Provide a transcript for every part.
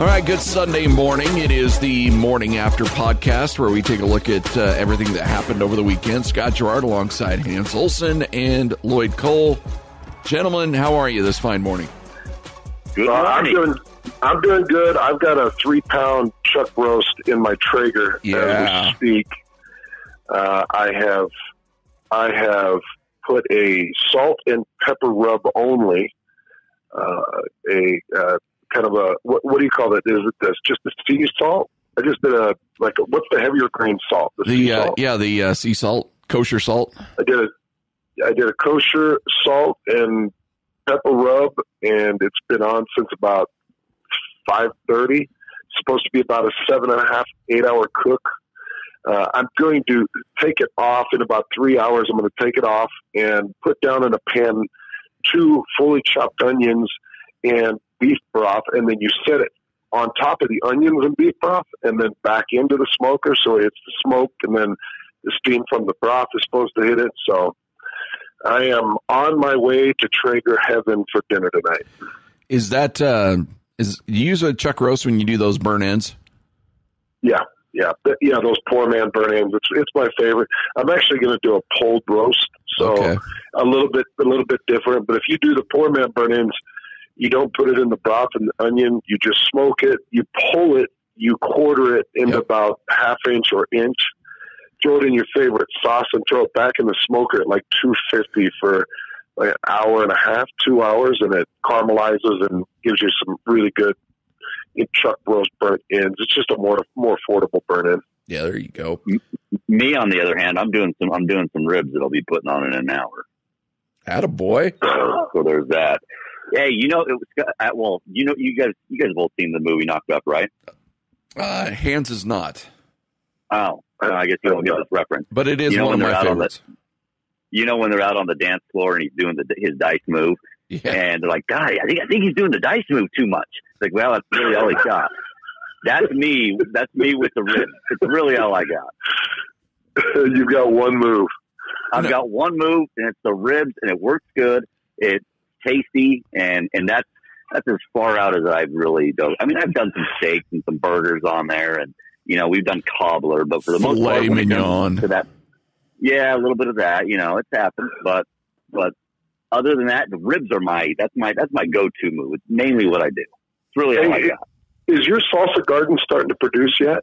All right, good Sunday morning. It is the Morning After podcast where we take a look at everything that happened over the weekend. Scott Garrard alongside Hans Olsen and Lloyd Cole. Gentlemen, how are you this fine morning? Good morning. I'm doing good. I've got a 3-pound chuck roast in my Traeger as we speak. I have put a salt and pepper rub only, kind of a, what do you call it? Is it this, just the sea salt? I just did what's the heavier grain salt? The sea salt, kosher salt. I did a kosher salt and pepper rub, and it's been on since about 5:30. It's supposed to be about a 7.5, 8-hour cook. I'm going to take it off in about 3 hours. I'm going to take it off and put down in a pan 2 fully chopped onions and beef broth, and then you set it on top of the onions and beef broth and then back into the smoker so it's the smoke, and then the steam from the broth is supposed to hit it. So I am on my way to Traeger heaven for dinner tonight. Is that do you use a chuck roast when you do those burn ends? Yeah, those poor man burn ends. It's my favorite. I'm actually going to do a pulled roast, so okay. a little bit different. But if you do the poor man burn ends, you don't put it in the broth and the onion. You just smoke it. You pull it. You quarter it into about 1/2 inch or inch. Throw it in your favorite sauce and throw it back in the smoker at like 250 for like 1.5 hours, 2 hours, and it caramelizes and gives you some really good chuck roast burnt ends. It's just a more affordable burnt end. Yeah, there you go. Me, on the other hand, I'm doing some ribs that I'll be putting on in an hour. Attaboy. So there's that. Hey, it was you guys have both seen the movie Knocked Up, right? Hans is not. Oh, I guess you don't get this reference. But it is one of my favorites. When they're out on the dance floor and he's doing his dice move, and they're like, "God, I think he's doing the dice move too much." It's like, well, that's really all he got. That's me. That's me with the ribs. It's really all I got. You've got one move. I've got one move, and it's the ribs, and it works good. It's tasty, and that's as far out as I've really done. I mean, I've done some steaks and some burgers on there, and we've done cobbler, but for the most part, filet mignon. To that, a little bit of that. It's happened, but other than that, the ribs are that's my go-to move. It's mainly what I do. It's really all I got. Is your salsa garden starting to produce yet?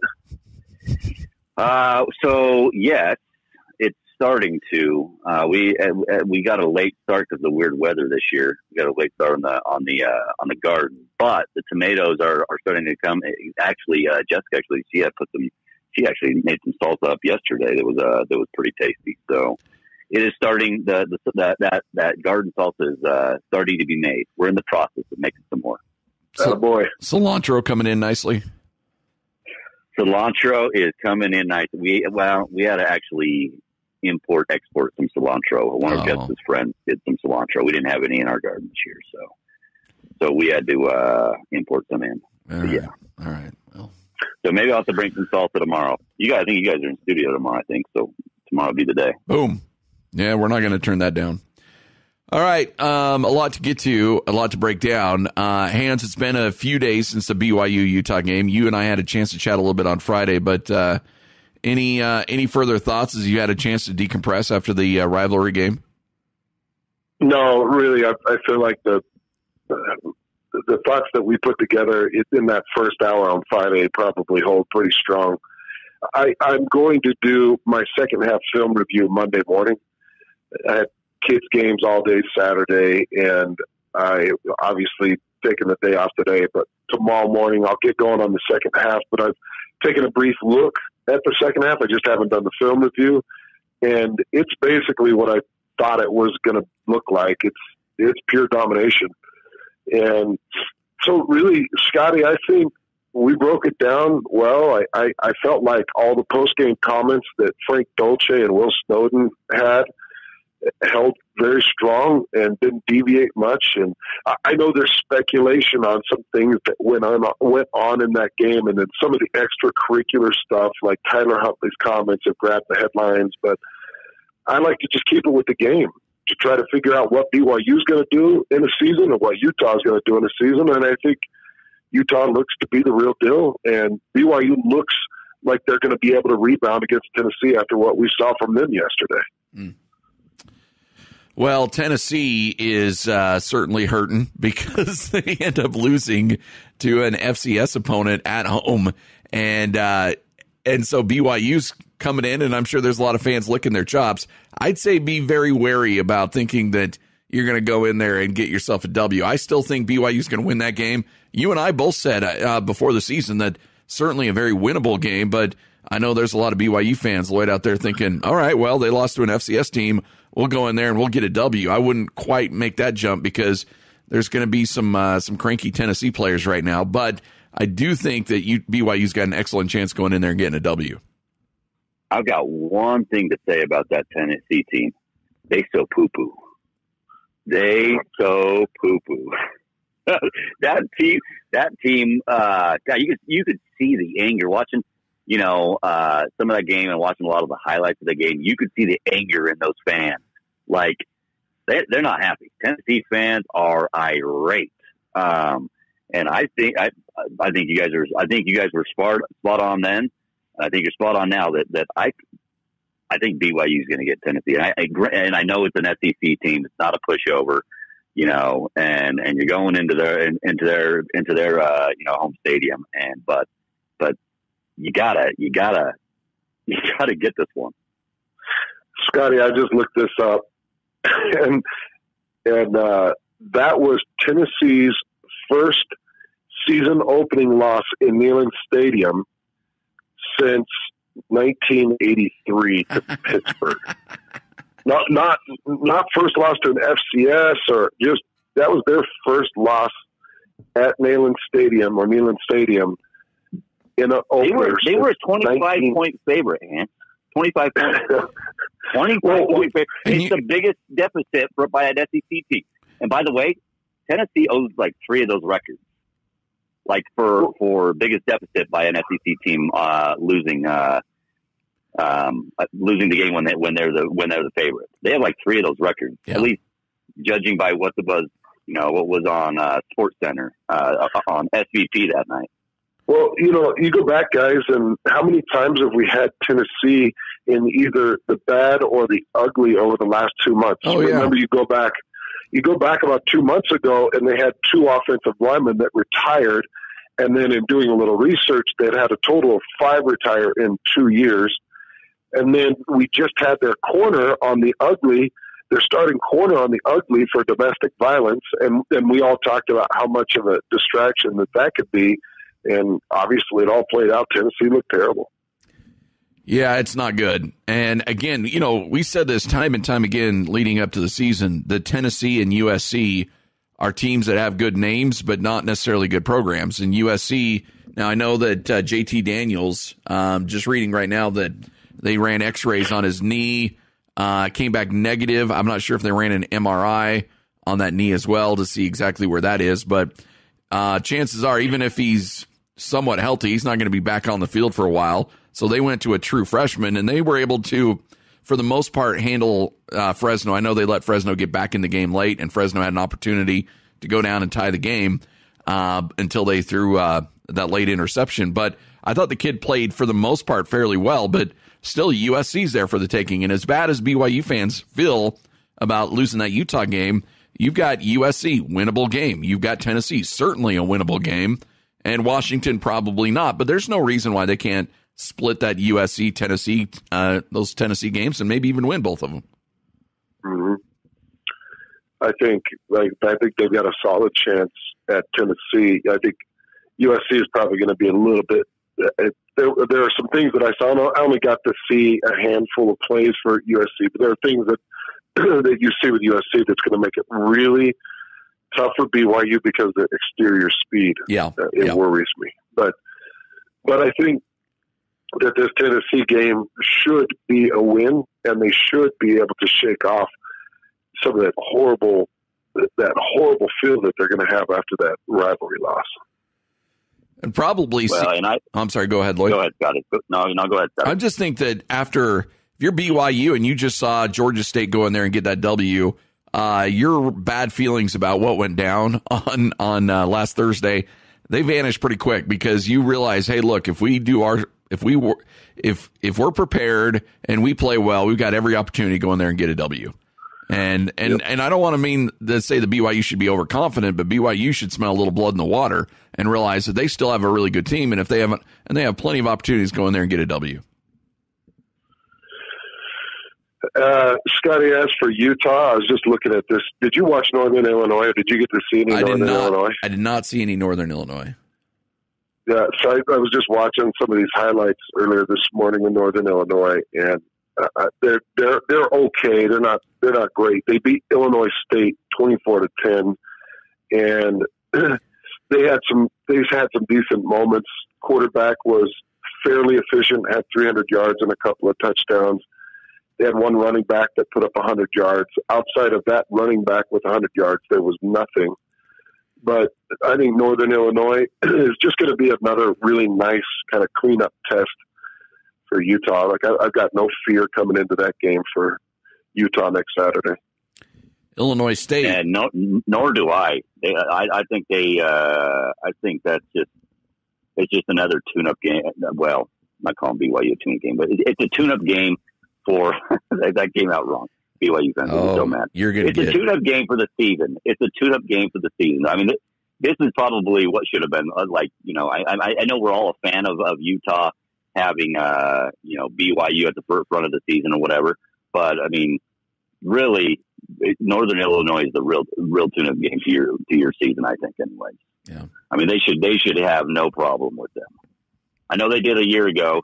So yes, it's starting to. We got a late start because of the weird weather this year. We got a late start on the garden, but the tomatoes are starting to come. Actually, Jessica she actually made some salsa up yesterday. That was pretty tasty. So it is starting. That garden salsa is starting to be made. We're in the process of making some more. Oh boy, cilantro coming in nicely. Cilantro is coming in nice. We had to actually export some cilantro. One of Jessica's friends did some cilantro. We didn't have any in our garden this year, so we had to import some in. All right. Well, so maybe I'll have to bring some salsa tomorrow. I think you guys are in studio tomorrow. I think so. Tomorrow will be the day. Boom. Yeah, we're not going to turn that down. All right, a lot to get to, a lot to break down. Hans, it's been a few days since the BYU Utah game. You and I had a chance to chat a little bit on Friday, but any further thoughts as you had a chance to decompress after the rivalry game? No, really. I feel like the thoughts that we put together in that first hour on Friday probably hold pretty strong. I'm going to do my second half film review Monday morning. I had kids games all day Saturday, and I obviously taken the day off today, but tomorrow morning I'll get going on the second half. But I've taken a brief look at the second half. I just haven't done the film review, and it's basically what I thought it was going to look like. It's pure domination. And so really, Scotty, I think we broke it down well. I felt like all the post-game comments that Frank Dolce and Will Snowden had held very strong and didn't deviate much. And I know there's speculation on some things that went on in that game, and then some of the extracurricular stuff like Tyler Huntley's comments have grabbed the headlines. But I like to just keep it with the game to try to figure out what BYU is going to do in a season and what Utah is going to do in a season. And I think Utah looks to be the real deal, and BYU looks like they're going to be able to rebound against Tennessee after what we saw from them yesterday. Mm. Well, Tennessee is certainly hurting because they end up losing to an FCS opponent at home. And so BYU's coming in, and I'm sure there's a lot of fans licking their chops. I'd say be very wary about thinking that you're going to go in there and get yourself a W. I still think BYU's going to win that game. You and I both said before the season that certainly a very winnable game, but I know there's a lot of BYU fans, Lloyd, out there thinking, all right, well, they lost to an FCS team. We'll go in there and we'll get a W. I wouldn't quite make that jump because there's going to be some cranky Tennessee players right now. But I do think that BYU's got an excellent chance going in there and getting a W. I've got one thing to say about that Tennessee team. They so poo-poo. They so poo-poo. that team. God, you could see the anger watching. Some of that game and watching a lot of the highlights of the game, you could see the anger in those fans. Like, they're not happy. Tennessee fans are irate. And I think you guys were spot on then. And I think you're spot on now that I think BYU is going to get Tennessee. And I know it's an SEC team. It's not a pushover, and you're going into their home stadium. But you gotta get this one. Scotty, I just looked this up, and that was Tennessee's first season opening loss in Neyland Stadium since 1983 to Pittsburgh. Not first loss to an FCS or just that was their first loss at Neyland Stadium in an opener. They were a 25-point favorite, man. 25 points. 25-point favorite. It's the biggest deficit by an SEC team. And by the way, Tennessee owes like 3 of those records. Like for biggest deficit by an SEC team losing the game when they're the favorite. They have like 3 of those records, at least judging by what was on Sports Center on SVP that night. Well, you go back, guys, and how many times have we had Tennessee in either the bad or the ugly over the last 2 months? Oh, yeah. Remember, you go back about 2 months ago, and they had 2 offensive linemen that retired, and then in doing a little research, they'd had a total of 5 retire in 2 years. And then we just had their corner on the ugly, their starting corner on the ugly for domestic violence, and we all talked about how much of a distraction that could be. And obviously it all played out. Tennessee looked terrible. Yeah, it's not good. And again, we said this time and time again leading up to the season, that Tennessee and USC are teams that have good names, but not necessarily good programs. And USC, now I know that JT Daniels, just reading right now that they ran x-rays on his knee, came back negative. I'm not sure if they ran an MRI on that knee as well to see exactly where that is. But chances are, even if he's somewhat healthy, he's not going to be back on the field for a while. So they went to a true freshman, and they were able to, for the most part, handle Fresno. I know they let Fresno get back in the game late, and Fresno had an opportunity to go down and tie the game until they threw that late interception. But I thought the kid played, for the most part, fairly well, but still USC's there for the taking. And as bad as BYU fans feel about losing that Utah game, you've got USC, winnable game. You've got Tennessee, certainly a winnable game, and Washington probably not. But there's no reason why they can't split that USC, Tennessee, those Tennessee games, and maybe even win both of them. Mm-hmm. I think they've got a solid chance at Tennessee. I think USC is probably going to be a little bit. There are some things that I saw. I only got to see a handful of plays for USC, but there are things that you see with USC that's going to make it really tough for BYU because of the exterior speed. It worries me. But I think that this Tennessee game should be a win, and they should be able to shake off some of that horrible feel that they're going to have after that rivalry loss. And probably I'm sorry, go ahead, Lloyd. Go ahead, Scott. No, go ahead, Scott. I just think that if you're BYU and you just saw Georgia State go in there and get that W, your bad feelings about what went down on last Thursday, they vanish pretty quick because you realize, hey, look, if we're prepared and we play well, we've got every opportunity to go in there and get a W. And I don't want to mean to say the BYU should be overconfident, but BYU should smell a little blood in the water and realize that they still have a really good team, and if they haven't, and they have plenty of opportunities to go in there and get a W. Scotty, as for Utah, I was just looking at this. Did you watch Northern Illinois, or did you get to see any Northern Illinois? I did not see any Northern Illinois. Yeah, so I was just watching some of these highlights earlier this morning in Northern Illinois, and they're okay. They're not great. They beat Illinois State 24-10, and they've had some decent moments. Quarterback was fairly efficient, had 300 yards and a couple of touchdowns. They had one running back that put up 100 yards. Outside of that running back with 100 yards, there was nothing. But I think Northern Illinois is just going to be another really nice kind of cleanup test for Utah. Like I've got no fear coming into that game for Utah next Saturday. Illinois State, and nor do I. I think that's it's just another tune-up game. Well, I'm not calling BYU a tune-up game, but it's a tune-up game for that came out wrong. BYU fans are so mad. It's a tune-up game for the season. It's a tune-up game for the season. I mean, this is probably what should have been like. You know, I know we're all a fan of Utah having BYU at the front of the season or whatever, but I mean, really, Northern Illinois is the real tune-up game to your season. I think, anyways. Yeah. I mean, they should have no problem with them. I know they did a year ago.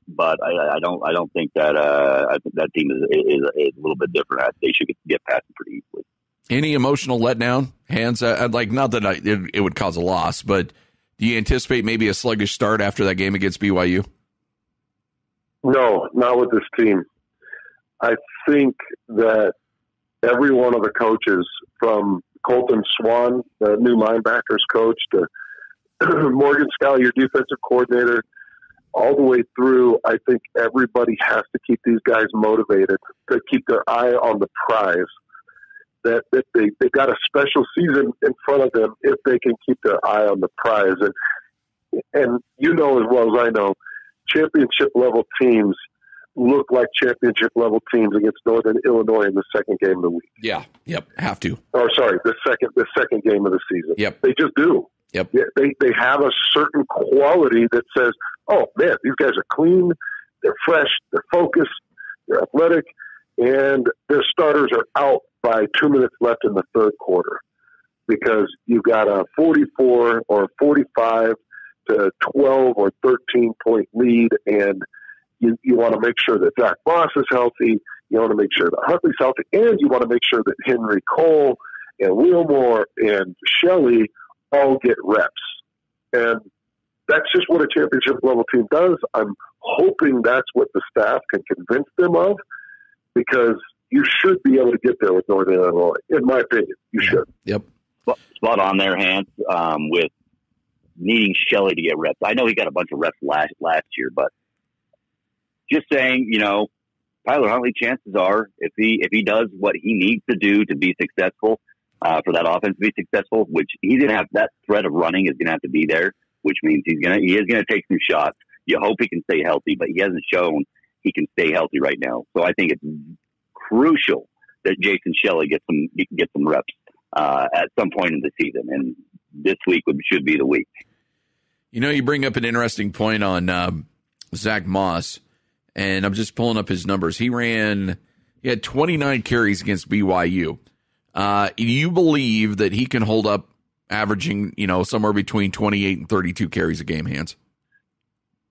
But I don't think that I think that team is a little bit different. They should get past them pretty easily. Any emotional letdown, Hans? Like, not that it would cause a loss, but do you anticipate maybe a sluggish start after that game against BYU? No, not with this team. I think that every one of the coaches, from Colton Swan, the new linebackers coach, to Morgan Scally, your defensive coordinator, all the way through, I think everybody has to keep these guys motivated, to keep their eye on the prize, that they've got a special season in front of them if they can keep their eye on the prize. And you know as well as I know, championship-level teams look like championship-level teams against Northern Illinois in the second game of the week. Yeah, yep, have to. Or sorry, the second game of the season. Yep. They just do. Yep. They have a certain quality that says, oh, man, these guys are clean, they're fresh, they're focused, they're athletic, and their starters are out by 2 minutes left in the third quarter because you've got a 44 or 45 to 12 or 13-point lead, and you want to make sure that Zach Moss is healthy, you want to make sure that Huntley's healthy, and you want to make sure that Henry Cole and Wilmore and Shelley all get reps. And that's just what a championship level team does. I'm hoping that's what the staff can convince them of, because you should be able to get there with Northern Illinois. In my opinion, you should. Yep. Spot on there, Hans, with needing Shelley to get reps. I know he got a bunch of reps last year, but just saying, Tyler Huntley, chances are, if he does what he needs to do to be successful, for that offense to be successful, which he's going to have, that threat of running is going to have to be there, which means he is going to take some shots. You hope he can stay healthy, but he hasn't shown he can stay healthy right now. So I think it's crucial that Jason Shelley get some reps at some point in the season, and this week should be the week. You bring up an interesting point on Zach Moss, and I'm just pulling up his numbers. He had 29 carries against BYU. You believe that he can hold up averaging, somewhere between 28 and 32 carries a game, Hans?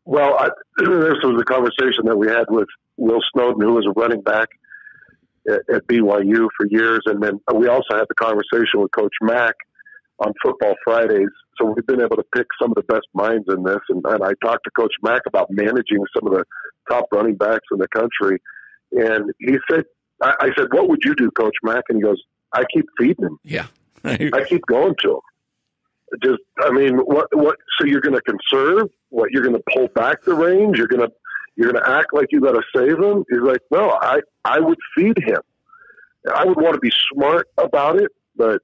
Well, this was a conversation that we had with Will Snowden, who was a running back at BYU for years. And then we also had the conversation with Coach Mack on Football Fridays. So we've been able to pick some of the best minds in this. And I talked to Coach Mack about managing some of the top running backs in the country. And he said, I said, what would you do, Coach Mack? And he goes, I keep feeding him. Yeah. I keep going to him. What, so you're going to conserve? What, you're going to pull back the range? You're going to act like you got to save him? He's like, no, I would feed him. I would want to be smart about it, but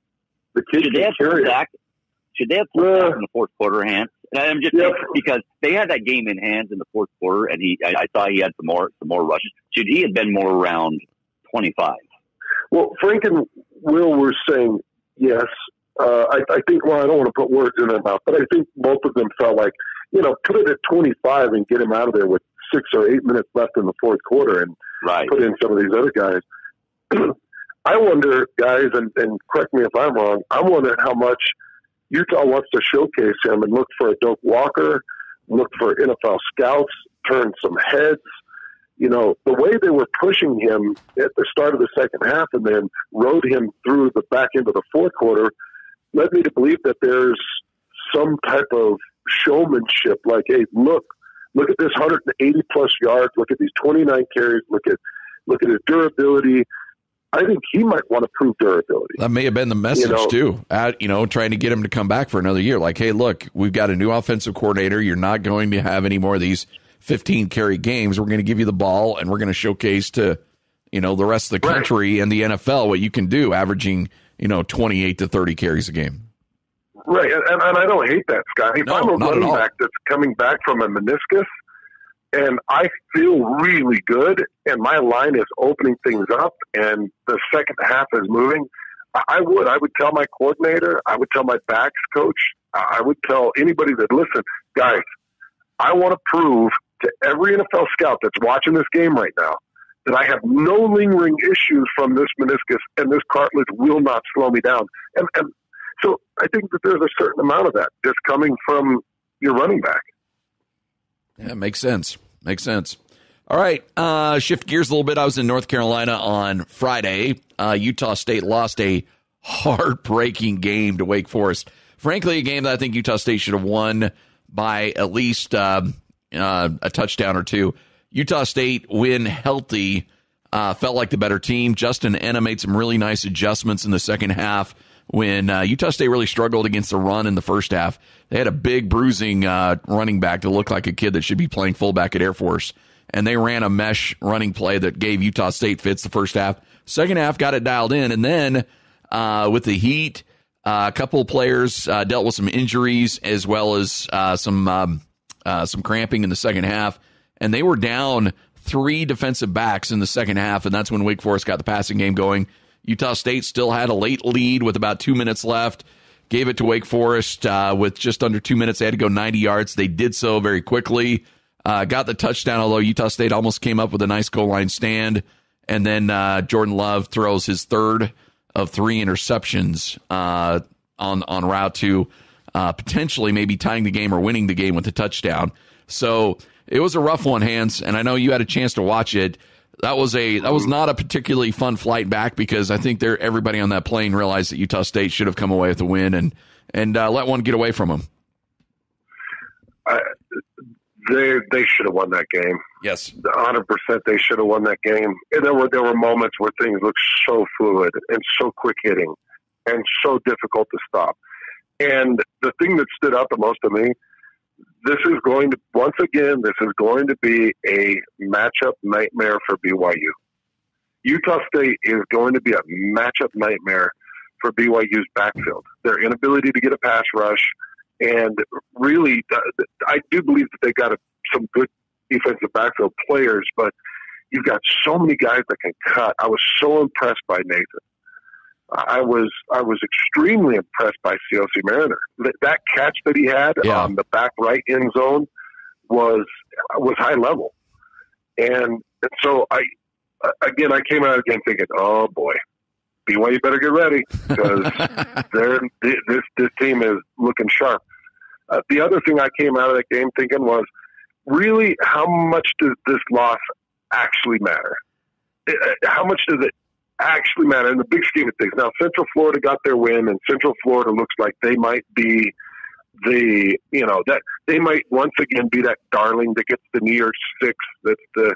the kid Did they have Should they have put that in the fourth quarter, Hans? And I'm just thinking, because they had that game in hands in the fourth quarter, and I thought he had some more rushes. Should he have been more around 25? Well, Frank and Will were saying yes. I think, well, I don't want to put words in their mouth, but I think both of them felt like, put it at 25 and get him out of there with 6 or 8 minutes left in the fourth quarter and put in some of these other guys. I wonder, guys, and correct me if I'm wrong, I'm wondering how much Utah wants to showcase him and look for a Doak Walker, look for NFL scouts, turn some heads. The way they were pushing him at the start of the second half and then rode him through the back end of the fourth quarter led me to believe that there's some type of showmanship, like, hey, look at this 180-plus yards, look at these 29 carries, look at his durability. I think he might want to prove durability. That may have been the message, too, trying to get him to come back for another year. Like, hey, look, we've got a new offensive coordinator. You're not going to have any more of these 15-carry games. We're going to give you the ball, and we're going to showcase to, the rest of the country and the NFL what you can do, averaging, 28 to 30 carries a game. Right, and I don't hate that, Scott. If I'm a running back that's coming back from a meniscus, and I feel really good, and my line is opening things up, and the second half is moving, I would tell my coordinator, I would tell my backs coach, I would tell anybody that, listen, guys, I want to prove to every NFL scout that's watching this game right now that I have no lingering issues from this meniscus, and this cartilage will not slow me down. And so I think that there's a certain amount of that just coming from your running back. Yeah, makes sense. All right, shift gears a little bit. I was in North Carolina on Friday. Utah State lost a heartbreaking game to Wake Forest. Frankly, a game that I think Utah State should have won by at least a touchdown or two. Utah State, when healthy, felt like the better team. Justin Enna made some really nice adjustments in the second half when Utah State really struggled against the run in the first half. They had a big bruising running back that looked like a kid that should be playing fullback at Air Force, and they ran a mesh running play that gave Utah State fits the first half. Second half got it dialed in, and then with the heat, a couple of players dealt with some injuries as well as some cramping in the second half, and they were down 3 defensive backs in the second half, and that's when Wake Forest got the passing game going. Utah State still had a late lead with about 2 minutes left, gave it to Wake Forest with just under 2 minutes. They had to go 90 yards. They did so very quickly, got the touchdown, although Utah State almost came up with a nice goal line stand, and then Jordan Love throws his third of 3 interceptions on route to potentially maybe tying the game or winning the game with a touchdown. So it was a rough one, Hans, and I know you had a chance to watch it. That was not a particularly fun flight back because I think everybody on that plane realized that Utah State should have come away with a win and let one get away from them. They should have won that game. Yes, 100%. They should have won that game. And there were moments where things looked so fluid and so quick hitting and so difficult to stop. And the thing that stood out the most to me, this is going to be a matchup nightmare for BYU. Utah State is going to be a matchup nightmare for BYU's backfield. Their inability to get a pass rush, and really, I do believe that they got some good defensive backfield players, but you've got so many guys that can cut. I was so impressed by Nathan. I was extremely impressed by CLC Mariner. That catch that he had on the back right end zone was high level, and so I came out again thinking, oh boy, BYU better get ready because this team is looking sharp. The other thing I came out of that game thinking was, really, how much does this loss actually matter? How much does it actually matter in the big scheme of things? Now, Central Florida got their win, and Central Florida looks like they might be that they might once again be that darling that gets the New Year's Six. That's the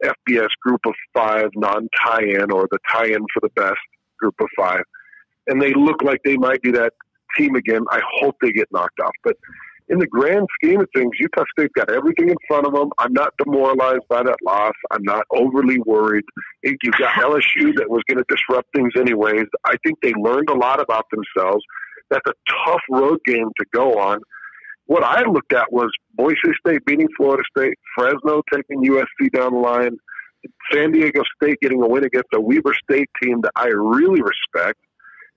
FBS Group of 5 non-tie-in, or the tie-in for the best Group of 5, and they look like they might be that team again. I hope they get knocked off, but in the grand scheme of things, Utah State got everything in front of them. I'm not demoralized by that loss. I'm not overly worried. You've got LSU that was going to disrupt things anyways. I think they learned a lot about themselves. That's a tough road game to go on. What I looked at was Boise State beating Florida State, Fresno taking USC down the line, San Diego State getting a win against a Weber State team that I really respect.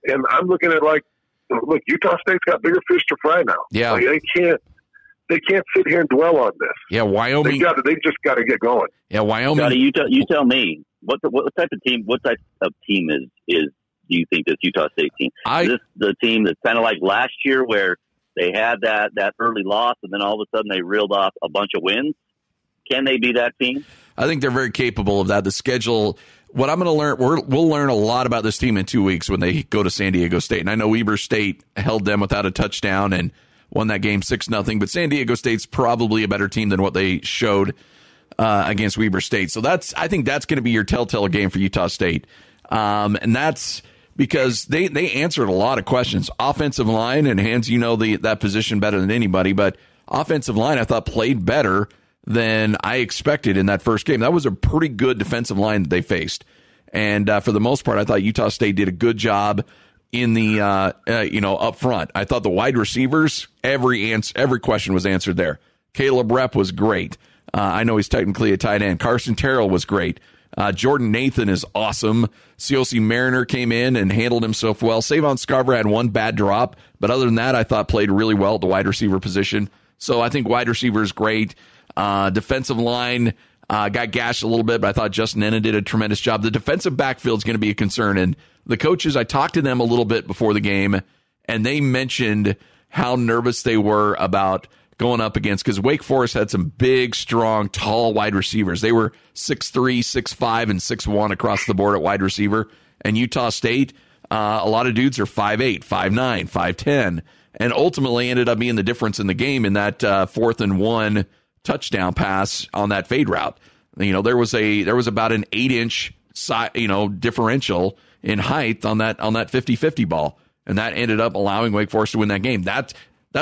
And I'm looking at look, Utah State's got bigger fish to fry now. Yeah. Like, they can't sit here and dwell on this. Yeah, Wyoming. They just got to get going. Yeah, Wyoming. Scotty, you tell me what type of team is do you think this Utah State team? Is this the team that's kind of like last year where they had that early loss and then all of a sudden they reeled off a bunch of wins? Can they be that team? I think they're very capable of that. The schedule, what I'm going to learn, we'll learn a lot about this team in 2 weeks when they go to San Diego State. And I know Weber State held them without a touchdown and won that game 6-0. But San Diego State's probably a better team than what they showed against Weber State. So I think that's going to be your telltale game for Utah State. And that's because they answered a lot of questions. Offensive line, and Hans, that position better than anybody, but offensive line I thought played better than I expected in that first game. That was a pretty good defensive line that they faced. And for the most part, I thought Utah State did a good job in the up front. I thought the wide receivers, every question was answered there. Caleb Rep was great. I know he's technically a tight end. Carson Terrell was great. Jordan Nathan is awesome. COC Mariner came in and handled himself well. Savon Scarver had one bad drop, but other than that, I thought played really well at the wide receiver position. So I think wide receiver is great. Defensive line got gashed a little bit, but I thought Justin Enna did a tremendous job. The defensive backfield is going to be a concern, and the coaches, I talked to them a little bit before the game, and they mentioned how nervous they were about going up against, because Wake Forest had some big, strong, tall wide receivers. They were 6'3", 6'5", and 6'1" across the board at wide receiver. And Utah State, a lot of dudes are 5'8", 5'9", 5'10", and ultimately ended up being the difference in the game in that 4th and 1 touchdown pass on that fade route. There was about an 8-inch differential in height on that 50-50 ball, and that ended up allowing Wake Forest to win that game. That's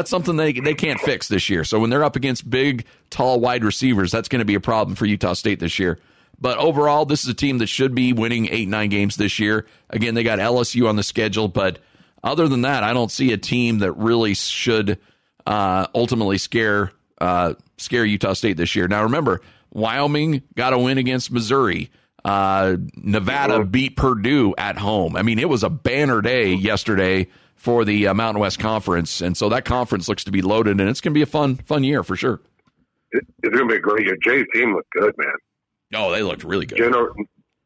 something they can't fix this year. So when they're up against big, tall wide receivers, that's going to be a problem for Utah State this year. But overall, this is a team that should be winning 8-9 games this year. Again, they got LSU on the schedule, but other than that, I don't see a team that really should ultimately scare Utah State this year. Now, remember, Wyoming got a win against Missouri. Nevada beat Purdue at home. I mean, it was a banner day yesterday for the Mountain West Conference, and so that conference looks to be loaded, and it's going to be a fun year for sure. It's going to be a great year. Jay's team looked good, man. Oh, they looked really good.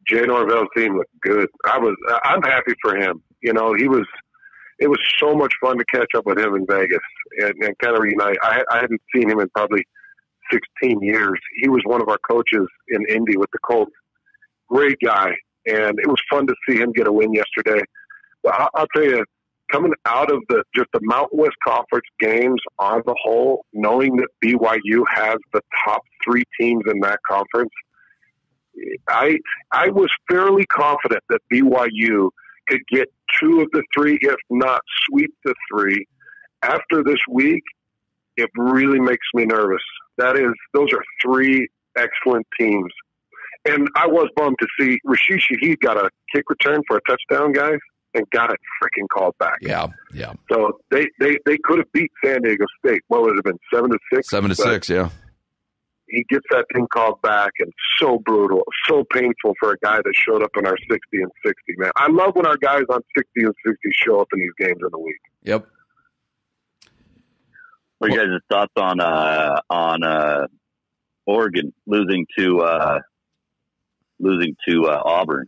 Jay Norvell's team looked good. I'm happy for him. It was so much fun to catch up with him in Vegas and kind of reunite. I hadn't seen him in probably 16 years. He was one of our coaches in Indy with the Colts. Great guy, and it was fun to see him get a win yesterday. But I'll tell you, coming out of the Mountain West Conference games on the whole, knowing that BYU has the top 3 teams in that conference, I was fairly confident that BYU could get 2 of the 3, if not sweep the 3. After this week, it really makes me nervous. Those are 3 excellent teams. And I was bummed to see Rashid Shaheed got a kick return for a touchdown, guys, and got it freaking called back. Yeah. So they could have beat San Diego State. What would it have been, 7-6? 7-6, yeah. He gets that thing called back, and so brutal, so painful for a guy that showed up in our 60 and 60, man. I love when our guys on 60 and 60 show up in these games in the week. Yep. What are you guys' thoughts on Oregon losing to Auburn?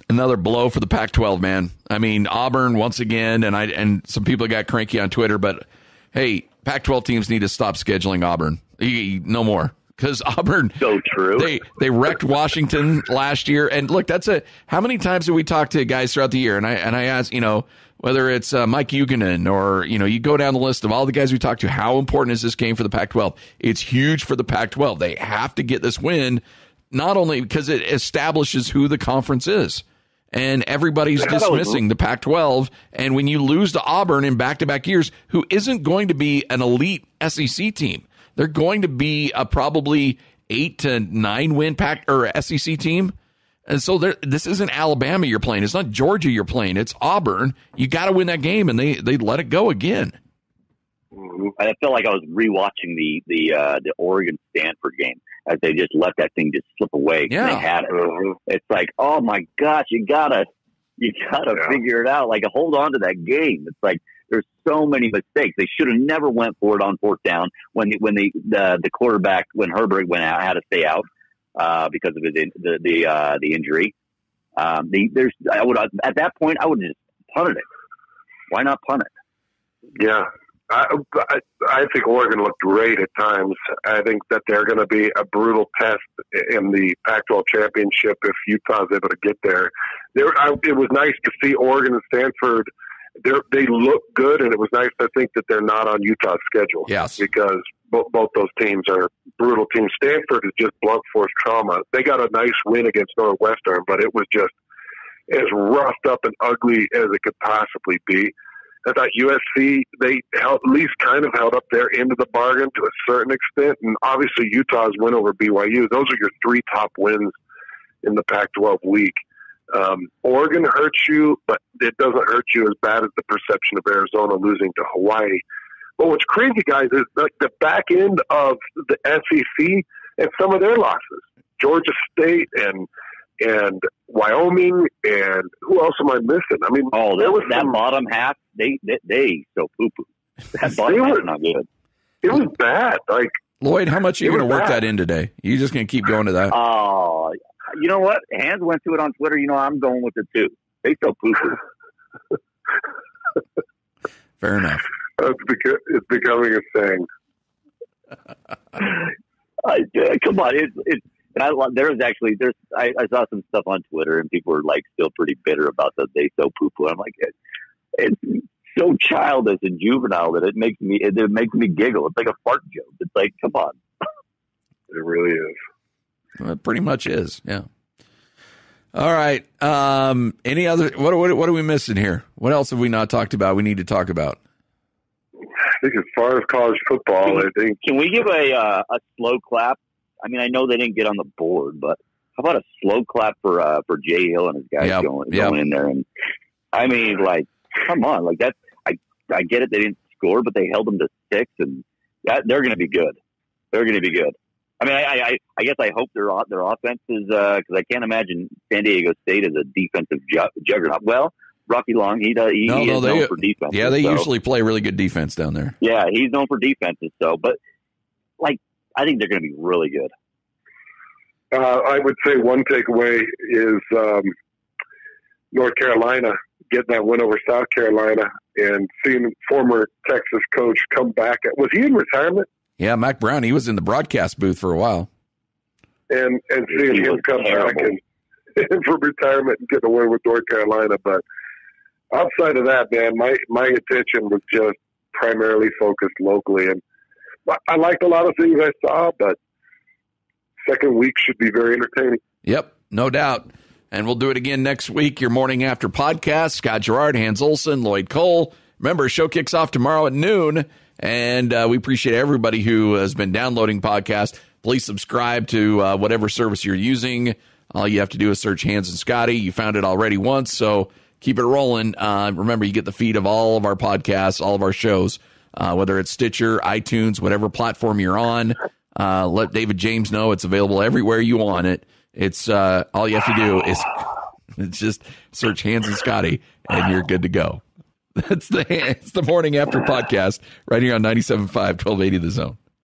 Another blow for the Pac-12, man. I mean, Auburn once again, and some people got cranky on Twitter, but hey, Pac-12 teams need to stop scheduling Auburn. No more. Because Auburn, so true. They wrecked Washington last year, and look, how many times have we talked to guys throughout the year? And I ask, whether it's Mike Huguenin or you go down the list of all the guys we talked to, how important is this game for the Pac-12? It's huge for the Pac-12. They have to get this win, not only because it establishes who the conference is, and everybody's dismissing the Pac-12. And when you lose to Auburn in back-to-back years, who isn't going to be an elite SEC team. They're going to be a probably 8 to 9 win SEC team. And so this isn't Alabama you're playing. It's not Georgia you're playing. It's Auburn. You got to win that game, and they let it go again. I felt like I was rewatching the Oregon Stanford game as they just let that thing just slip away. Yeah. They had it. It's like, oh my gosh, you gotta figure it out. Like, hold on to that game. It's like there's so many mistakes. They should have never went for it on fourth down when the quarterback, when Herbert went out, had to stay out because of the injury. At that point I would have just punted it. Why not punt it? Yeah. I think Oregon looked great at times. I think that they're going to be a brutal test in the Pac-12 championship if Utah's able to get there. It was nice to see Oregon and Stanford. They look good, and it was nice to think that they're not on Utah's schedule. Yes, because both those teams are brutal teams. Stanford is just blunt force trauma. They got a nice win against Northwestern, but it was just as roughed up and ugly as it could possibly be. I thought USC, they at least kind of held up their end of the bargain to a certain extent. And obviously Utah's win over BYU. Those are your three top wins in the Pac-12 week. Oregon hurts you, but it doesn't hurt you as bad as the perception of Arizona losing to Hawaii. But what's crazy, guys, is like the back end of the SEC and some of their losses. Georgia State and Wyoming, and who else am I missing? I mean, there was that bottom half. They so poo-poo. That bottom half is not good. It was bad. Like, Lloyd, how much are you going to work that in today? You just going to keep going to that? Oh, you know what? Hans went to it on Twitter. You know, I'm going with it too. They so poo-poo. Fair enough. It's becoming a thing. Come on, it's. And I saw some stuff on Twitter, and people were like still pretty bitter about the they so poo poo. I'm like, it's so childish and juvenile that it makes me giggle. It's like a fart joke. It's like, come on. It really is. Well, it pretty much is. Yeah. All right. Any other? What are we missing here? What else have we not talked about? We need to talk about. I think as far as college football, can we give a slow clap? I mean, I know they didn't get on the board, but how about a slow clap for Jay Hill and his guys going in there? And I mean, like, come on, like that. I get it, they didn't score, but they held them to 6, and they're going to be good. They're going to be good. I mean, I guess I hope their offense is because I can't imagine San Diego State is a defensive juggernaut. Well, Rocky Long, he's known for defense. Yeah, they usually play really good defense down there. Yeah, he's known for defenses. So, but like, I think they're going to be really good. I would say one takeaway is North Carolina getting that win over South Carolina and seeing former Texas coach come back. Was he in retirement? Yeah, Mac Brown. He was in the broadcast booth for a while. And seeing him come back and for retirement and get a win with North Carolina. But outside of that, man, my attention was just primarily focused locally. And I liked a lot of things I saw, but second week should be very entertaining. Yep, no doubt. And we'll do it again next week. Your morning after podcast. Scott Garrard, Hans Olsen, Lloyd Cole. Remember, show kicks off tomorrow at noon. And we appreciate everybody who has been downloading podcasts. Please subscribe to whatever service you're using. All you have to do is search Hans and Scotty. You found it already once, so keep it rolling. Remember, you get the feed of all of our podcasts, all of our shows. Whether it's Stitcher, iTunes, whatever platform you're on, let David James know it's available everywhere you want it. It's all you have to do is it's just search Hans and Scotty, and you're good to go. It's the morning after podcast right here on 97.5, 1280 The Zone.